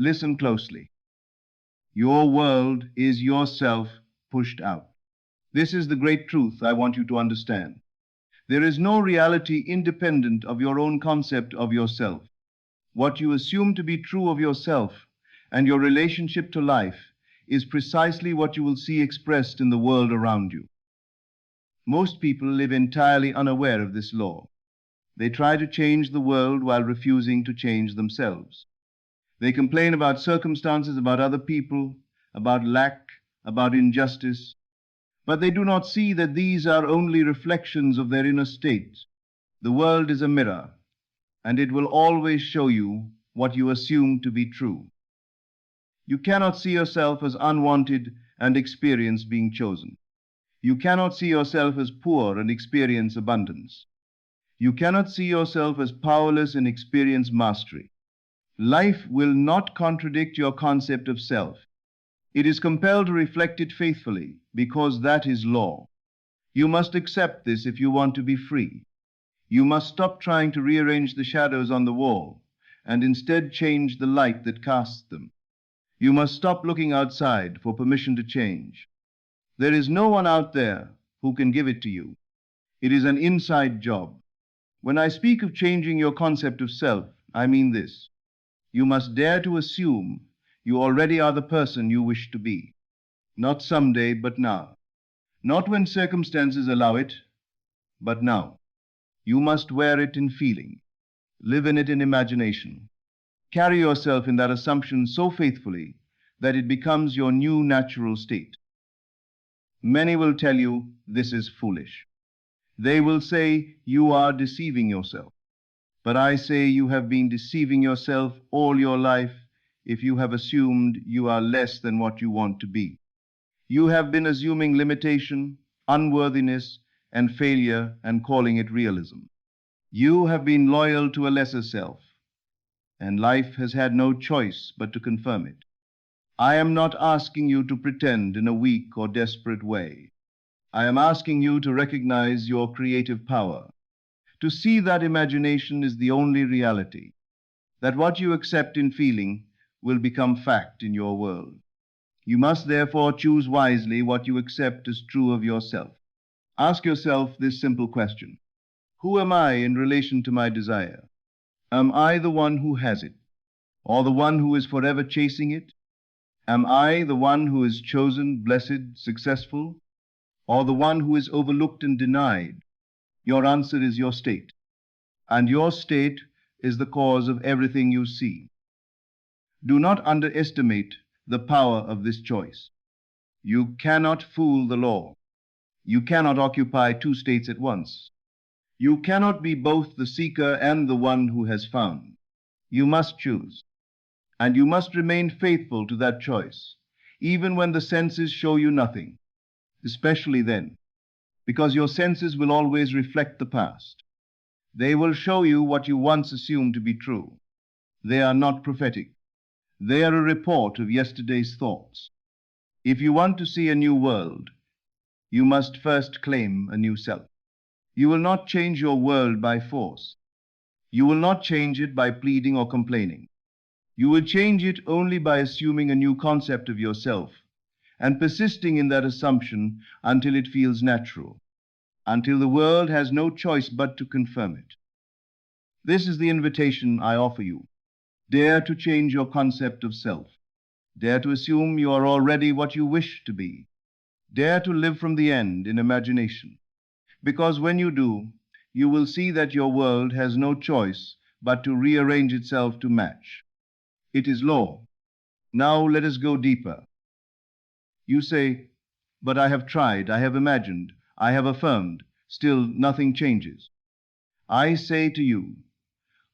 Listen closely. Your world is yourself pushed out. This is the great truth I want you to understand. There is no reality independent of your own concept of yourself. What you assume to be true of yourself and your relationship to life is precisely what you will see expressed in the world around you. Most people live entirely unaware of this law. They try to change the world while refusing to change themselves. They complain about circumstances, about other people, about lack, about injustice, but they do not see that these are only reflections of their inner state. The world is a mirror, and it will always show you what you assume to be true. You cannot see yourself as unwanted and experience being chosen. You cannot see yourself as poor and experience abundance. You cannot see yourself as powerless and experience mastery. Life will not contradict your concept of self. It is compelled to reflect it faithfully, because that is law. You must accept this if you want to be free. You must stop trying to rearrange the shadows on the wall, and instead change the light that casts them. You must stop looking outside for permission to change. There is no one out there who can give it to you. It is an inside job. When I speak of changing your concept of self, I mean this. You must dare to assume you already are the person you wish to be. Not someday, but now. Not when circumstances allow it, but now. You must wear it in feeling. Live in it in imagination. Carry yourself in that assumption so faithfully that it becomes your new natural state. Many will tell you this is foolish. They will say you are deceiving yourself. But I say you have been deceiving yourself all your life if you have assumed you are less than what you want to be. You have been assuming limitation, unworthiness, and failure and calling it realism. You have been loyal to a lesser self, and life has had no choice but to confirm it. I am not asking you to pretend in a weak or desperate way. I am asking you to recognize your creative power, to see that imagination is the only reality, that what you accept in feeling will become fact in your world. You must therefore choose wisely what you accept as true of yourself. Ask yourself this simple question. Who am I in relation to my desire? Am I the one who has it, or the one who is forever chasing it? Am I the one who is chosen, blessed, successful, or the one who is overlooked and denied? Your answer is your state, and your state is the cause of everything you see. Do not underestimate the power of this choice. You cannot fool the law. You cannot occupy two states at once. You cannot be both the seeker and the one who has found. You must choose, and you must remain faithful to that choice, even when the senses show you nothing, especially then, because your senses will always reflect the past. They will show you what you once assumed to be true. They are not prophetic. They are a report of yesterday's thoughts. If you want to see a new world, you must first claim a new self. You will not change your world by force. You will not change it by pleading or complaining. You will change it only by assuming a new concept of yourself and persisting in that assumption until it feels natural, until the world has no choice but to confirm it. This is the invitation I offer you. Dare to change your concept of self. Dare to assume you are already what you wish to be. Dare to live from the end in imagination. Because when you do, you will see that your world has no choice but to rearrange itself to match. It is law. Now let us go deeper. You say, but I have tried, I have imagined, I have affirmed, still nothing changes. I say to you,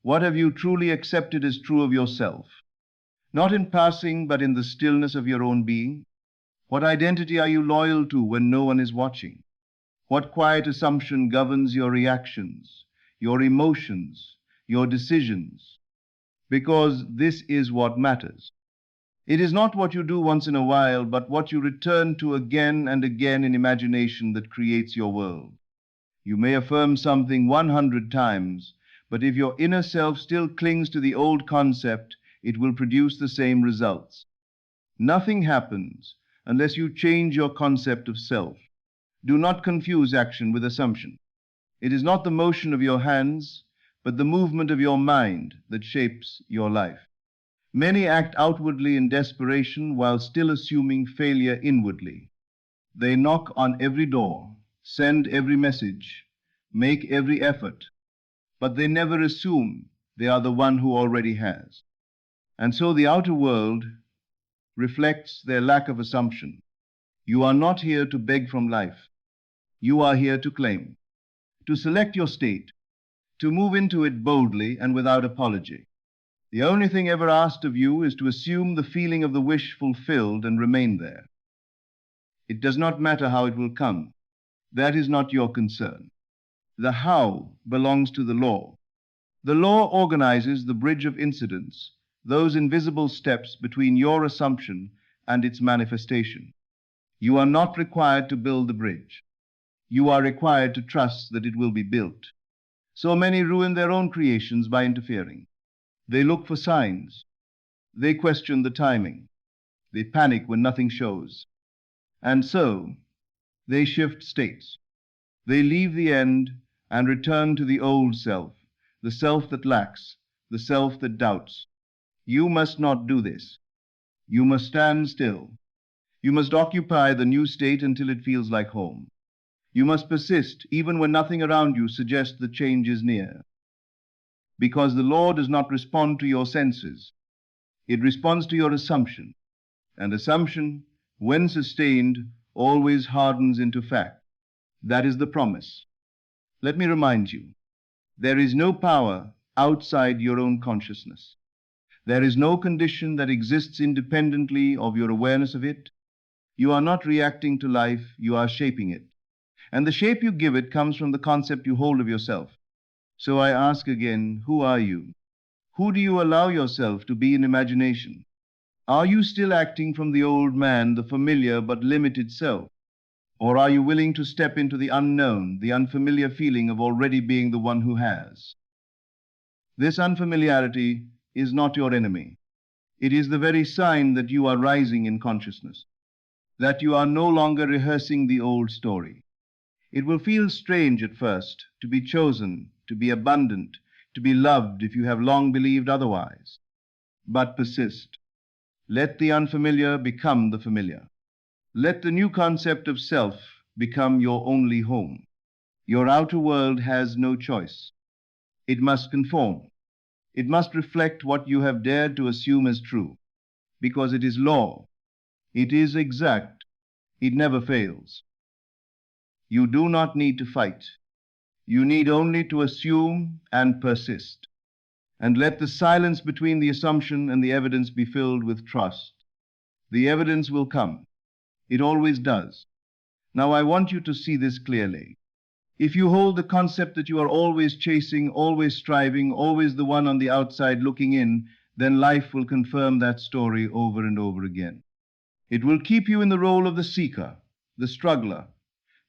what have you truly accepted as true of yourself? Not in passing, but in the stillness of your own being? What identity are you loyal to when no one is watching? What quiet assumption governs your reactions, your emotions, your decisions? Because this is what matters. It is not what you do once in a while, but what you return to again and again in imagination that creates your world. You may affirm something 100 times, but if your inner self still clings to the old concept, it will produce the same results. Nothing happens unless you change your concept of self. Do not confuse action with assumption. It is not the motion of your hands, but the movement of your mind that shapes your life. Many act outwardly in desperation while still assuming failure inwardly. They knock on every door, send every message, make every effort, but they never assume they are the one who already has. And so the outer world reflects their lack of assumption. You are not here to beg from life. You are here to claim, to select your state, to move into it boldly and without apology. The only thing ever asked of you is to assume the feeling of the wish fulfilled and remain there. It does not matter how it will come. That is not your concern. The how belongs to the law. The law organizes the bridge of incidents, those invisible steps between your assumption and its manifestation. You are not required to build the bridge. You are required to trust that it will be built. So many ruin their own creations by interfering. They look for signs. They question the timing. They panic when nothing shows. And so, they shift states. They leave the end and return to the old self, the self that lacks, the self that doubts. You must not do this. You must stand still. You must occupy the new state until it feels like home. You must persist even when nothing around you suggests the change is near. Because the law does not respond to your senses. It responds to your assumption. And assumption, when sustained, always hardens into fact. That is the promise. Let me remind you, there is no power outside your own consciousness. There is no condition that exists independently of your awareness of it. You are not reacting to life, you are shaping it. And the shape you give it comes from the concept you hold of yourself. So I ask again, who are you? Who do you allow yourself to be in imagination? Are you still acting from the old man, the familiar but limited self? Or are you willing to step into the unknown, the unfamiliar feeling of already being the one who has? This unfamiliarity is not your enemy. It is the very sign that you are rising in consciousness, that you are no longer rehearsing the old story. It will feel strange at first to be chosen, to be abundant, to be loved if you have long believed otherwise. But persist. Let the unfamiliar become the familiar. Let the new concept of self become your only home. Your outer world has no choice. It must conform. It must reflect what you have dared to assume as true, because it is law. It is exact. It never fails. You do not need to fight. You need only to assume and persist. And let the silence between the assumption and the evidence be filled with trust. The evidence will come. It always does. Now I want you to see this clearly. If you hold the concept that you are always chasing, always striving, always the one on the outside looking in, then life will confirm that story over and over again. It will keep you in the role of the seeker, the struggler,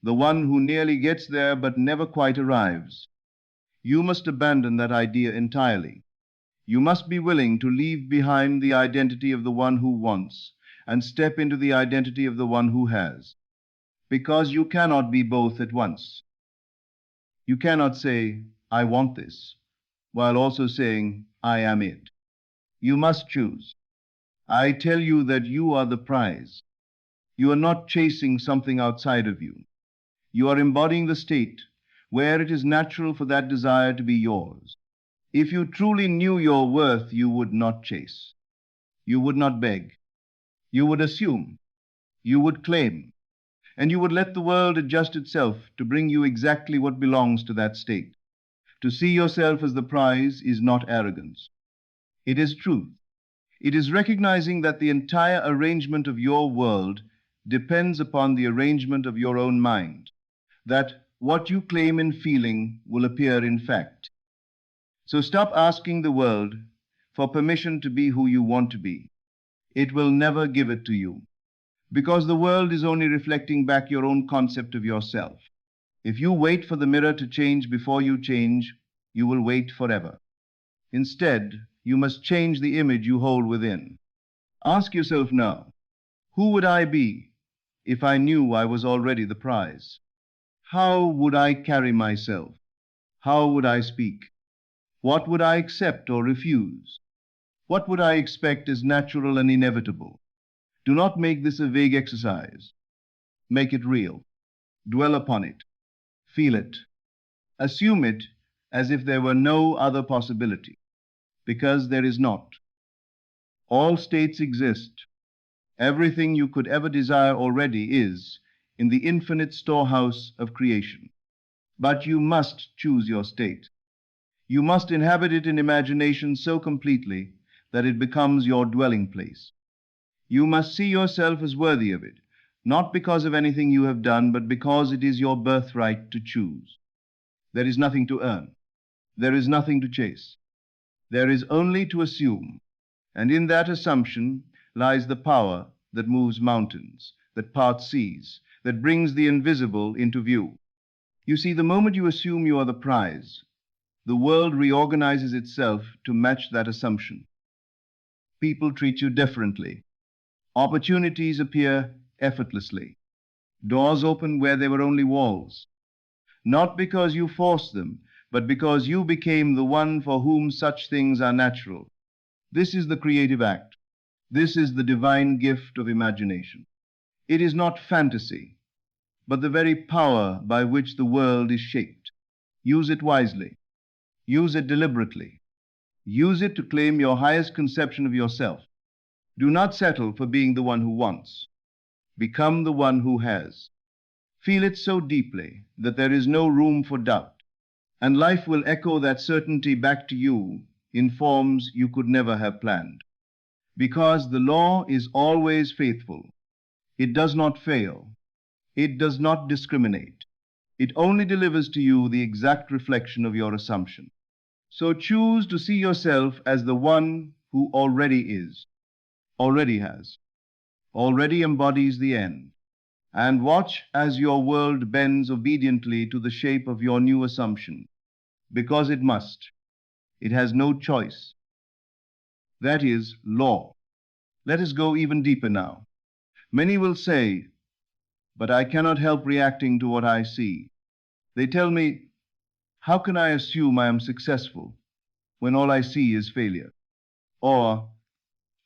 the one who nearly gets there but never quite arrives. You must abandon that idea entirely. You must be willing to leave behind the identity of the one who wants and step into the identity of the one who has. Because you cannot be both at once. You cannot say, I want this, while also saying, I am it. You must choose. I tell you that you are the prize. You are not chasing something outside of you. You are embodying the state where it is natural for that desire to be yours. If you truly knew your worth, you would not chase. You would not beg. You would assume. You would claim. And you would let the world adjust itself to bring you exactly what belongs to that state. To see yourself as the prize is not arrogance. It is truth. It is recognizing that the entire arrangement of your world depends upon the arrangement of your own mind, that what you claim in feeling will appear in fact. So stop asking the world for permission to be who you want to be. It will never give it to you, because the world is only reflecting back your own concept of yourself. If you wait for the mirror to change before you change, you will wait forever. Instead, you must change the image you hold within. Ask yourself now, who would I be if I knew I was already the prize? How would I carry myself? How would I speak? What would I accept or refuse? What would I expect as natural and inevitable? Do not make this a vague exercise. Make it real. Dwell upon it. Feel it. Assume it as if there were no other possibility, because there is not. All states exist. Everything you could ever desire already is in the infinite storehouse of creation. But you must choose your state. You must inhabit it in imagination so completely that it becomes your dwelling place. You must see yourself as worthy of it, not because of anything you have done, but because it is your birthright to choose. There is nothing to earn. There is nothing to chase. There is only to assume, and in that assumption lies the power that moves mountains, that parts seas, that brings the invisible into view. You see, the moment you assume you are the prize, the world reorganizes itself to match that assumption. People treat you differently. Opportunities appear effortlessly. Doors open where there were only walls. Not because you forced them, but because you became the one for whom such things are natural. This is the creative act. This is the divine gift of imagination. It is not fantasy, but the very power by which the world is shaped. Use it wisely. Use it deliberately. Use it to claim your highest conception of yourself. Do not settle for being the one who wants. Become the one who has. Feel it so deeply that there is no room for doubt, and life will echo that certainty back to you in forms you could never have planned. Because the law is always faithful. It does not fail. It does not discriminate. It only delivers to you the exact reflection of your assumption. So choose to see yourself as the one who already is, already has, already embodies the end, and watch as your world bends obediently to the shape of your new assumption, because it must. It has no choice. That is law. Let us go even deeper now. Many will say, but I cannot help reacting to what I see. They tell me, how can I assume I am successful when all I see is failure? Or,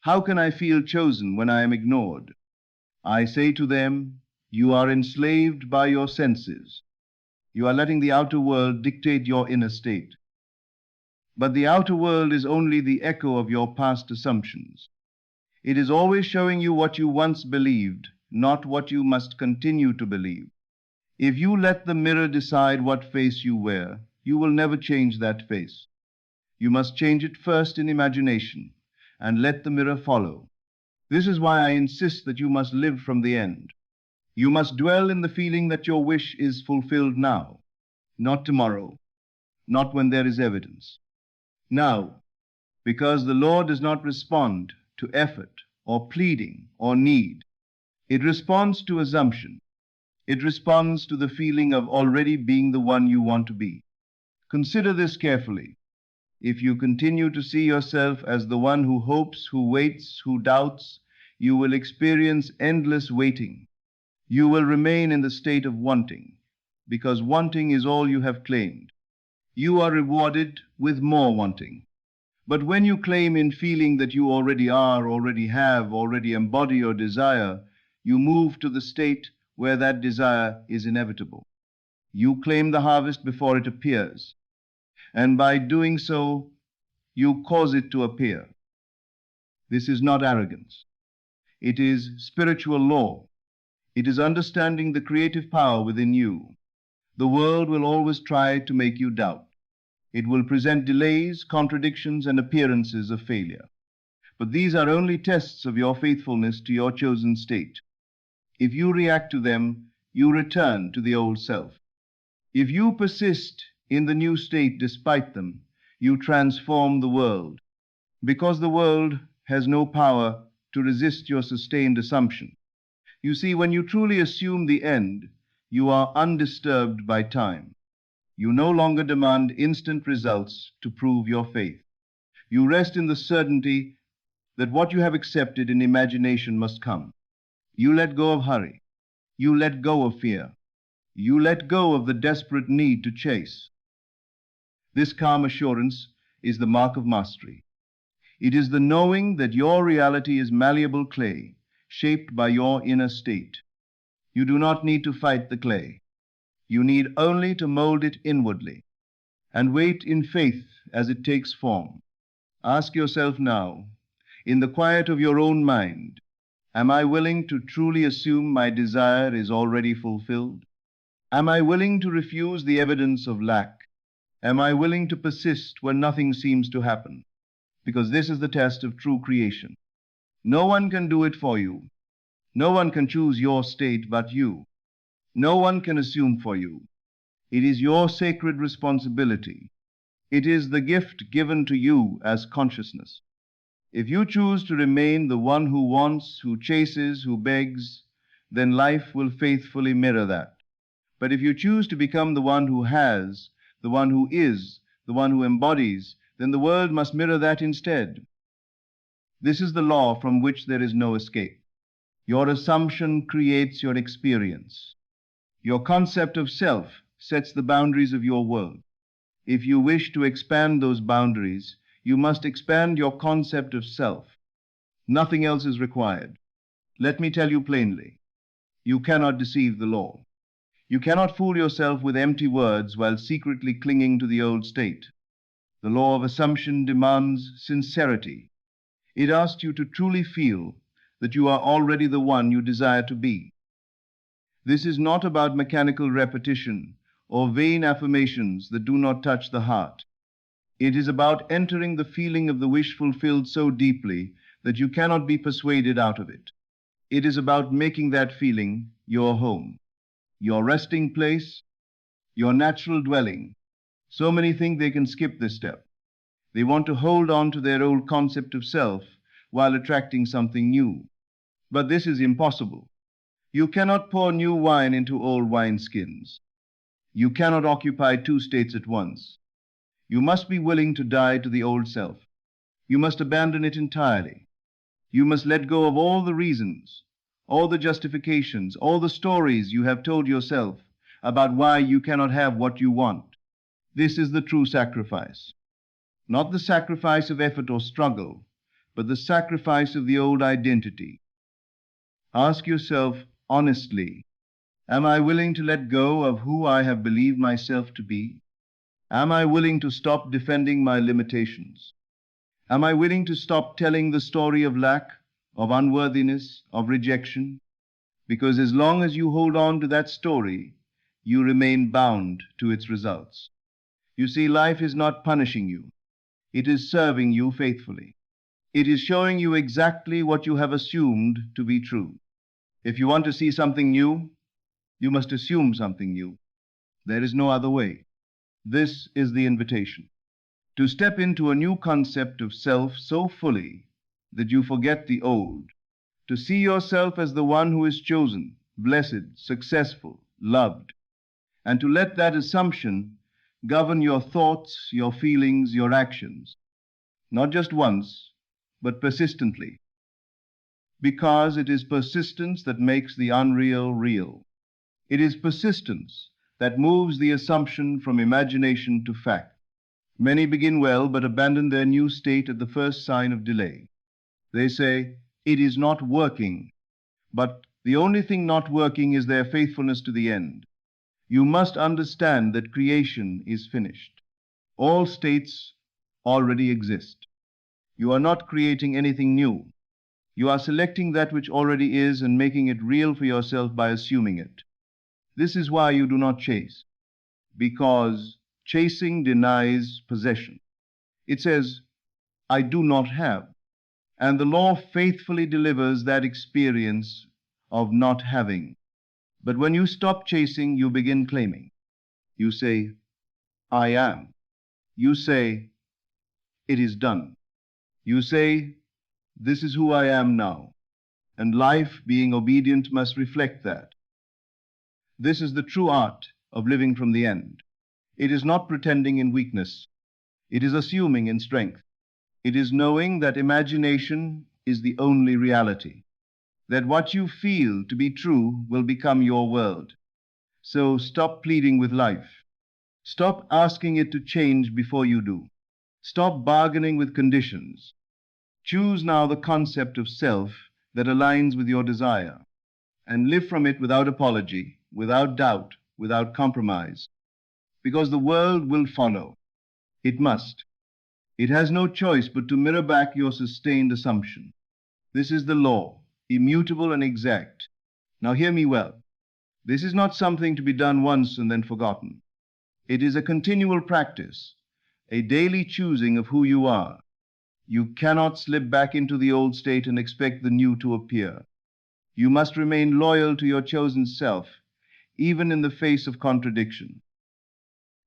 how can I feel chosen when I am ignored? I say to them, you are enslaved by your senses. You are letting the outer world dictate your inner state. But the outer world is only the echo of your past assumptions. It is always showing you what you once believed, not what you must continue to believe. If you let the mirror decide what face you wear, you will never change that face. You must change it first in imagination, and let the mirror follow. This is why I insist that you must live from the end. You must dwell in the feeling that your wish is fulfilled now, not tomorrow, not when there is evidence. Now, because the law does not respond to effort or pleading or need. It responds to assumption. It responds to the feeling of already being the one you want to be. Consider this carefully. If you continue to see yourself as the one who hopes, who waits, who doubts, you will experience endless waiting. You will remain in the state of wanting, because wanting is all you have claimed. You are rewarded with more wanting. But when you claim in feeling that you already are, already have, already embody your desire, you move to the state where that desire is inevitable. You claim the harvest before it appears, and by doing so, you cause it to appear. This is not arrogance. It is spiritual law. It is understanding the creative power within you. The world will always try to make you doubt. It will present delays, contradictions, and appearances of failure. But these are only tests of your faithfulness to your chosen state. If you react to them, you return to the old self. If you persist in the new state despite them, you transform the world. Because the world has no power to resist your sustained assumption. You see, when you truly assume the end, you are undisturbed by time. You no longer demand instant results to prove your faith. You rest in the certainty that what you have accepted in imagination must come. You let go of hurry. You let go of fear. You let go of the desperate need to chase. This calm assurance is the mark of mastery. It is the knowing that your reality is malleable clay, shaped by your inner state. You do not need to fight the clay. You need only to mold it inwardly and wait in faith as it takes form. Ask yourself now, in the quiet of your own mind, am I willing to truly assume my desire is already fulfilled? Am I willing to refuse the evidence of lack? Am I willing to persist when nothing seems to happen? Because this is the test of true creation. No one can do it for you. No one can choose your state but you. No one can assume for you. It is your sacred responsibility. It is the gift given to you as consciousness. If you choose to remain the one who wants, who chases, who begs, then life will faithfully mirror that. But if you choose to become the one who has, the one who is, the one who embodies, then the world must mirror that instead. This is the law from which there is no escape. Your assumption creates your experience. Your concept of self sets the boundaries of your world. If you wish to expand those boundaries, you must expand your concept of self. Nothing else is required. Let me tell you plainly, you cannot deceive the law. You cannot fool yourself with empty words while secretly clinging to the old state. The law of assumption demands sincerity. It asks you to truly feel that you are already the one you desire to be. This is not about mechanical repetition or vain affirmations that do not touch the heart. It is about entering the feeling of the wish fulfilled so deeply that you cannot be persuaded out of it. It is about making that feeling your home, your resting place, your natural dwelling. So many think they can skip this step. They want to hold on to their old concept of self while attracting something new. But this is impossible. You cannot pour new wine into old wineskins. You cannot occupy two states at once. You must be willing to die to the old self. You must abandon it entirely. You must let go of all the reasons, all the justifications, all the stories you have told yourself about why you cannot have what you want. This is the true sacrifice. Not the sacrifice of effort or struggle, but the sacrifice of the old identity. Ask yourself honestly, am I willing to let go of who I have believed myself to be? Am I willing to stop defending my limitations? Am I willing to stop telling the story of lack, of unworthiness, of rejection? Because as long as you hold on to that story, you remain bound to its results. You see, life is not punishing you. It is serving you faithfully. It is showing you exactly what you have assumed to be true. If you want to see something new, you must assume something new. There is no other way. This is the invitation. To step into a new concept of self so fully that you forget the old. To see yourself as the one who is chosen, blessed, successful, loved. And to let that assumption govern your thoughts, your feelings, your actions. Not just once, but persistently. Because it is persistence that makes the unreal real. It is persistence that moves the assumption from imagination to fact. Many begin well, but abandon their new state at the first sign of delay. They say, it is not working, but the only thing not working is their faithfulness to the end. You must understand that creation is finished. All states already exist. You are not creating anything new. You are selecting that which already is and making it real for yourself by assuming it. This is why you do not chase, because chasing denies possession. It says, I do not have. And the law faithfully delivers that experience of not having. But when you stop chasing, you begin claiming. You say, I am. You say, it is done. You say, this is who I am now. And life, being obedient, must reflect that. This is the true art of living from the end. It is not pretending in weakness. It is assuming in strength. It is knowing that imagination is the only reality, that what you feel to be true will become your world. So stop pleading with life. Stop asking it to change before you do. Stop bargaining with conditions. Choose now the concept of self that aligns with your desire, and live from it without apology, without doubt, without compromise. Because the world will follow. It must. It has no choice but to mirror back your sustained assumption. This is the law, immutable and exact. Now hear me well. This is not something to be done once and then forgotten. It is a continual practice, a daily choosing of who you are. You cannot slip back into the old state and expect the new to appear. You must remain loyal to your chosen self, even in the face of contradiction.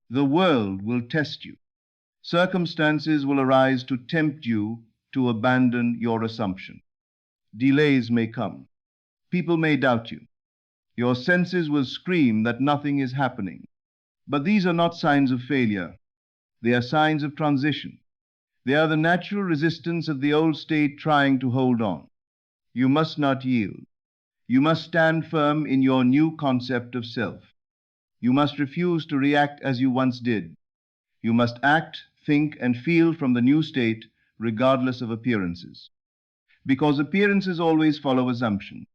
The world will test you. Circumstances will arise to tempt you to abandon your assumption. Delays may come. People may doubt you. Your senses will scream that nothing is happening. But these are not signs of failure. They are signs of transition. They are the natural resistance of the old state trying to hold on. You must not yield. You must stand firm in your new concept of self. You must refuse to react as you once did. You must act, think, and feel from the new state, regardless of appearances. Because appearances always follow assumption,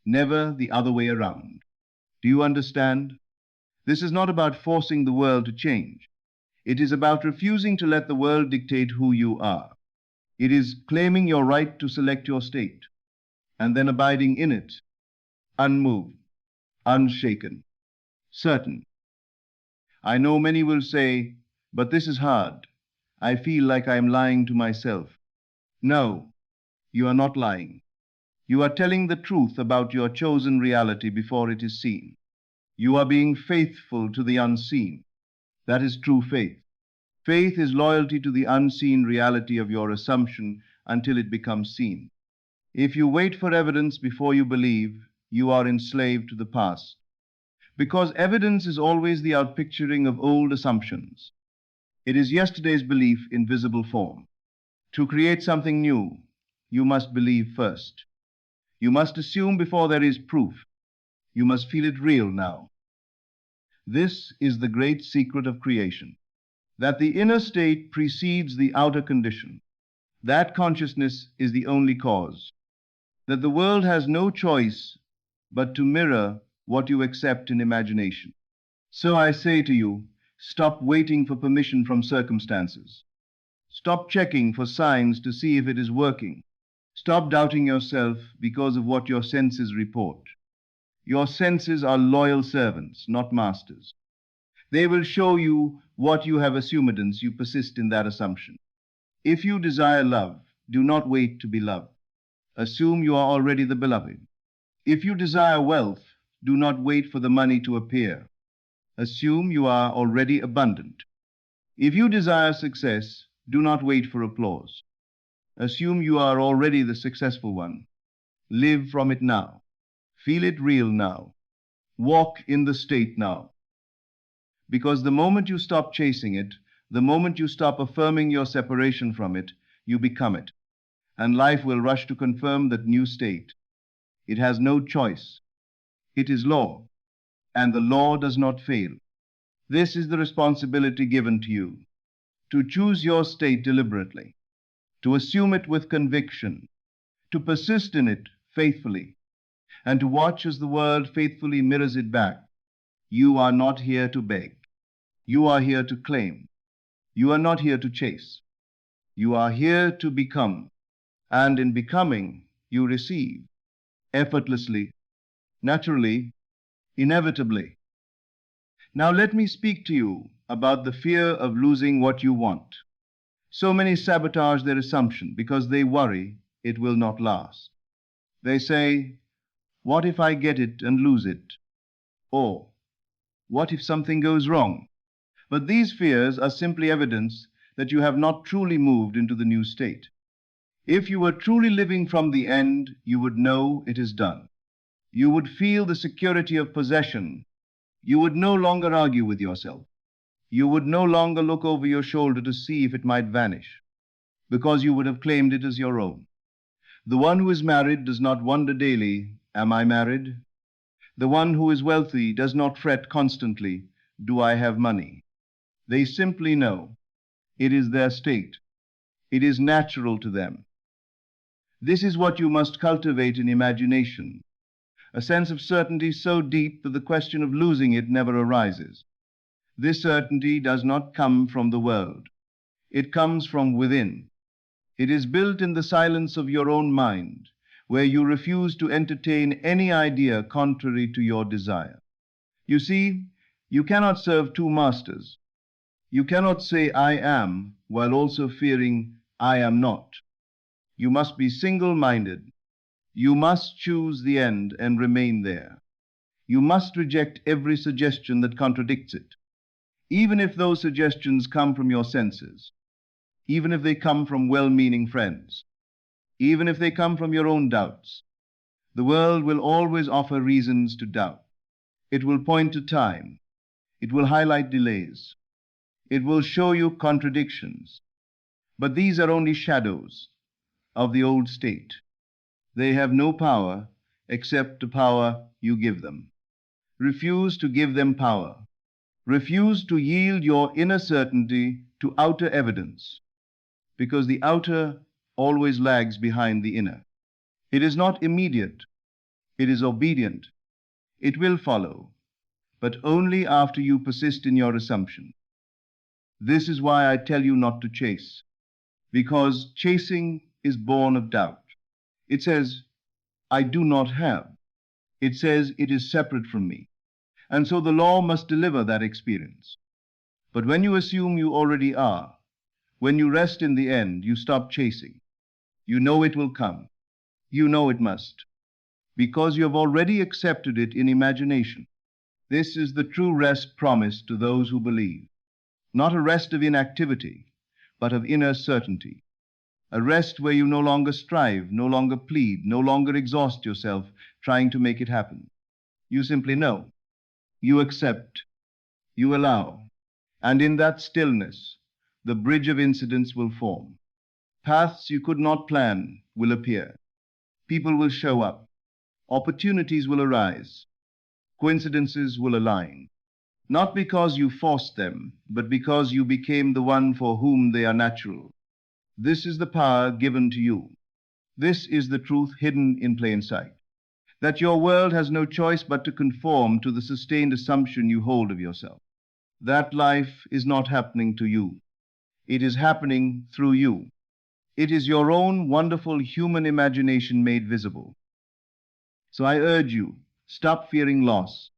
never the other way around. Do you understand? This is not about forcing the world to change. It is about refusing to let the world dictate who you are. It is claiming your right to select your state, and then abiding in it, unmoved, unshaken, certain. I know many will say, but this is hard. I feel like I am lying to myself. No, you are not lying. You are telling the truth about your chosen reality before it is seen. You are being faithful to the unseen. That is true faith. Faith is loyalty to the unseen reality of your assumption until it becomes seen. If you wait for evidence before you believe, you are enslaved to the past. Because evidence is always the outpicturing of old assumptions. It is yesterday's belief in visible form. To create something new, you must believe first. You must assume before there is proof. You must feel it real now. This is the great secret of creation, that the inner state precedes the outer condition. That consciousness is the only cause. That the world has no choice but to mirror what you accept in imagination. So I say to you, stop waiting for permission from circumstances. Stop checking for signs to see if it is working. Stop doubting yourself because of what your senses report. Your senses are loyal servants, not masters. They will show you what you have assumed and you persist in that assumption. If you desire love, do not wait to be loved. Assume you are already the beloved. If you desire wealth, do not wait for the money to appear. Assume you are already abundant. If you desire success, do not wait for applause. Assume you are already the successful one. Live from it now. Feel it real now. Walk in the state now. Because the moment you stop chasing it, the moment you stop affirming your separation from it, you become it. And life will rush to confirm that new state. It has no choice. It is law, and the law does not fail. This is the responsibility given to you, to choose your state deliberately, to assume it with conviction, to persist in it faithfully, and to watch as the world faithfully mirrors it back. You are not here to beg. You are here to claim. You are not here to chase. You are here to become, and in becoming, you receive, effortlessly, naturally, inevitably. Now let me speak to you about the fear of losing what you want. So many sabotage their assumption because they worry it will not last. They say, what if I get it and lose it? Or, what if something goes wrong? But these fears are simply evidence that you have not truly moved into the new state. If you were truly living from the end, you would know it is done. You would feel the security of possession. You would no longer argue with yourself. You would no longer look over your shoulder to see if it might vanish. because you would have claimed it as your own. The one who is married does not wonder daily, am I married? The one who is wealthy does not fret constantly, do I have money? They simply know. It is their state. It is natural to them. This is what you must cultivate in imagination, a sense of certainty so deep that the question of losing it never arises. This certainty does not come from the world. It comes from within. It is built in the silence of your own mind, where you refuse to entertain any idea contrary to your desire. You see, you cannot serve two masters. You cannot say I am while also fearing I am not. You must be single-minded. You must choose the end and remain there. You must reject every suggestion that contradicts it, even if those suggestions come from your senses, even if they come from well-meaning friends, even if they come from your own doubts. The world will always offer reasons to doubt. It will point to time. It will highlight delays. It will show you contradictions. But these are only shadows of the old state. They have no power except the power you give them. Refuse to give them power. Refuse to yield your inner certainty to outer evidence, because the outer always lags behind the inner. It is not immediate. It is obedient. It will follow, but only after you persist in your assumption. This is why I tell you not to chase, because chasing is born of doubt. It says, I do not have. It says it is separate from me. And so the law must deliver that experience. But when you assume you already are, when you rest in the end, you stop chasing. You know it will come. You know it must, because you have already accepted it in imagination. This is the true rest promised to those who believe. Not a rest of inactivity, but of inner certainty. A rest where you no longer strive, no longer plead, no longer exhaust yourself trying to make it happen. You simply know. You accept. You allow. And in that stillness, the bridge of incidents will form. Paths you could not plan will appear. People will show up. Opportunities will arise. Coincidences will align. Not because you forced them, but because you became the one for whom they are natural. This is the power given to you. This is the truth hidden in plain sight, that your world has no choice but to conform to the sustained assumption you hold of yourself. That life is not happening to you. It is happening through you. It is your own wonderful human imagination made visible. So I urge you, stop fearing loss.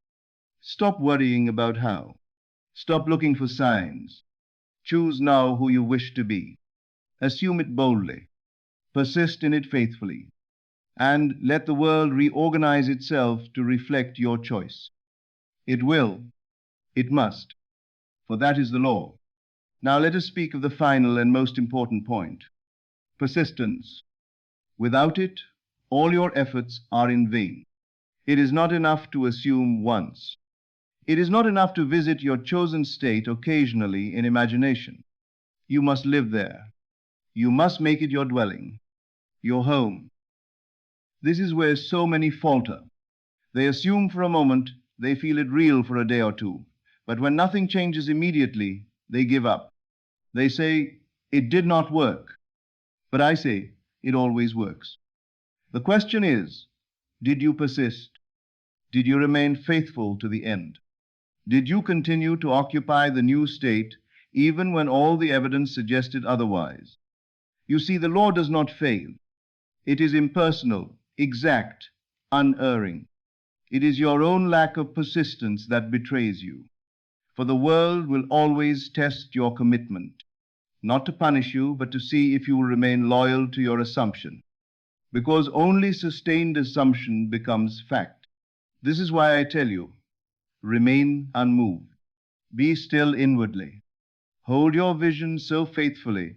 Stop worrying about how. Stop looking for signs. Choose now who you wish to be. Assume it boldly. Persist in it faithfully. And let the world reorganize itself to reflect your choice. It will. It must. For that is the law. Now let us speak of the final and most important point. Persistence. Without it, all your efforts are in vain. It is not enough to assume once. It is not enough to visit your chosen state occasionally in imagination. You must live there. You must make it your dwelling, your home. This is where so many falter. They assume for a moment, they feel it real for a day or two, but when nothing changes immediately, they give up. They say, it did not work. But I say, it always works. The question is, did you persist? Did you remain faithful to the end? Did you continue to occupy the new state even when all the evidence suggested otherwise? You see, the law does not fail. It is impersonal, exact, unerring. It is your own lack of persistence that betrays you. For the world will always test your commitment, not to punish you, but to see if you will remain loyal to your assumption. Because only sustained assumption becomes fact. This is why I tell you, remain unmoved. Be still inwardly. Hold your vision so faithfully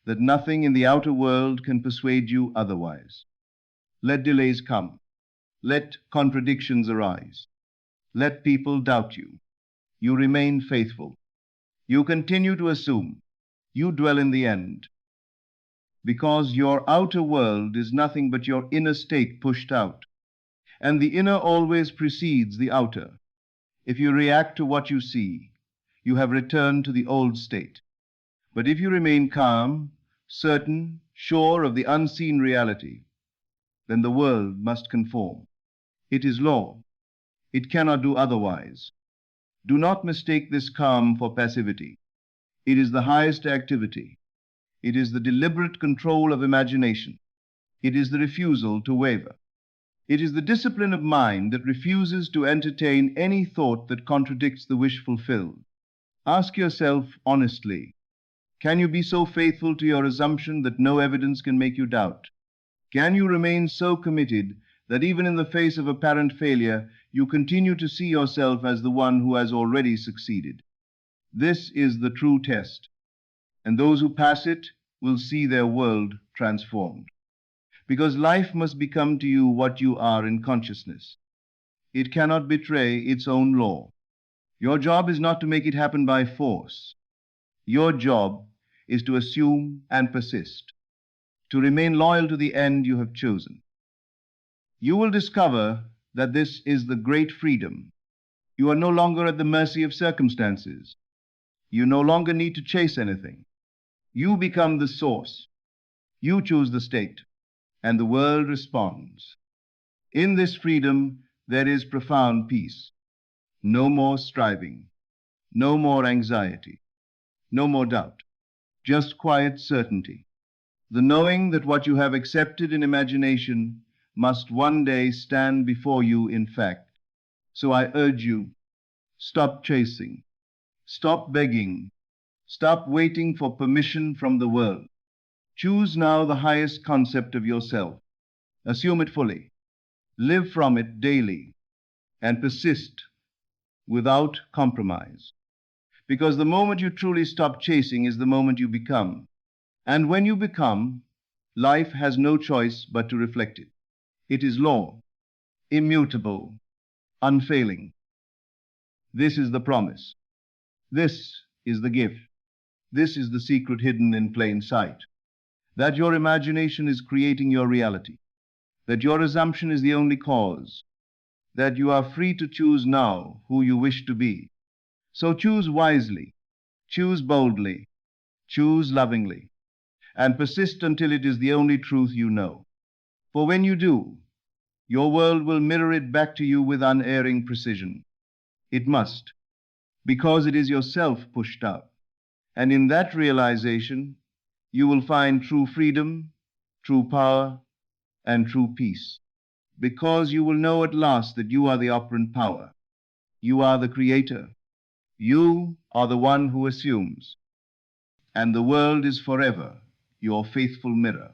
that nothing in the outer world can persuade you otherwise. Let delays come. Let contradictions arise. Let people doubt you. You remain faithful. You continue to assume. You dwell in the end. because your outer world is nothing but your inner state pushed out, and the inner always precedes the outer. If you react to what you see, you have returned to the old state. But if you remain calm, certain, sure of the unseen reality, then the world must conform. It is law. It cannot do otherwise. Do not mistake this calm for passivity. It is the highest activity. It is the deliberate control of imagination. It is the refusal to waver. It is the discipline of mind that refuses to entertain any thought that contradicts the wish fulfilled. Ask yourself honestly, can you be so faithful to your assumption that no evidence can make you doubt? Can you remain so committed that even in the face of apparent failure, you continue to see yourself as the one who has already succeeded? This is the true test, and those who pass it will see their world transformed. Because life must become to you what you are in consciousness. It cannot betray its own law. Your job is not to make it happen by force. Your job is to assume and persist, to remain loyal to the end you have chosen. You will discover that this is the great freedom. You are no longer at the mercy of circumstances. You no longer need to chase anything. You become the source. You choose the state, and the world responds. In this freedom, there is profound peace. No more striving, no more anxiety, no more doubt, just quiet certainty. The knowing that what you have accepted in imagination must one day stand before you in fact. So I urge you, stop chasing, stop begging, stop waiting for permission from the world. Choose now the highest concept of yourself. Assume it fully. Live from it daily and persist without compromise. Because the moment you truly stop chasing is the moment you become. And when you become, life has no choice but to reflect it. It is law, immutable, unfailing. This is the promise. This is the gift. This is the secret hidden in plain sight. That your imagination is creating your reality. That your assumption is the only cause. That you are free to choose now who you wish to be. So choose wisely, choose boldly, choose lovingly, and persist until it is the only truth you know. For when you do, your world will mirror it back to you with unerring precision. It must, because it is yourself pushed out. And in that realization, you will find true freedom, true power, and true peace. Because you will know at last that you are the operant power. You are the creator. You are the one who assumes. And the world is forever your faithful mirror.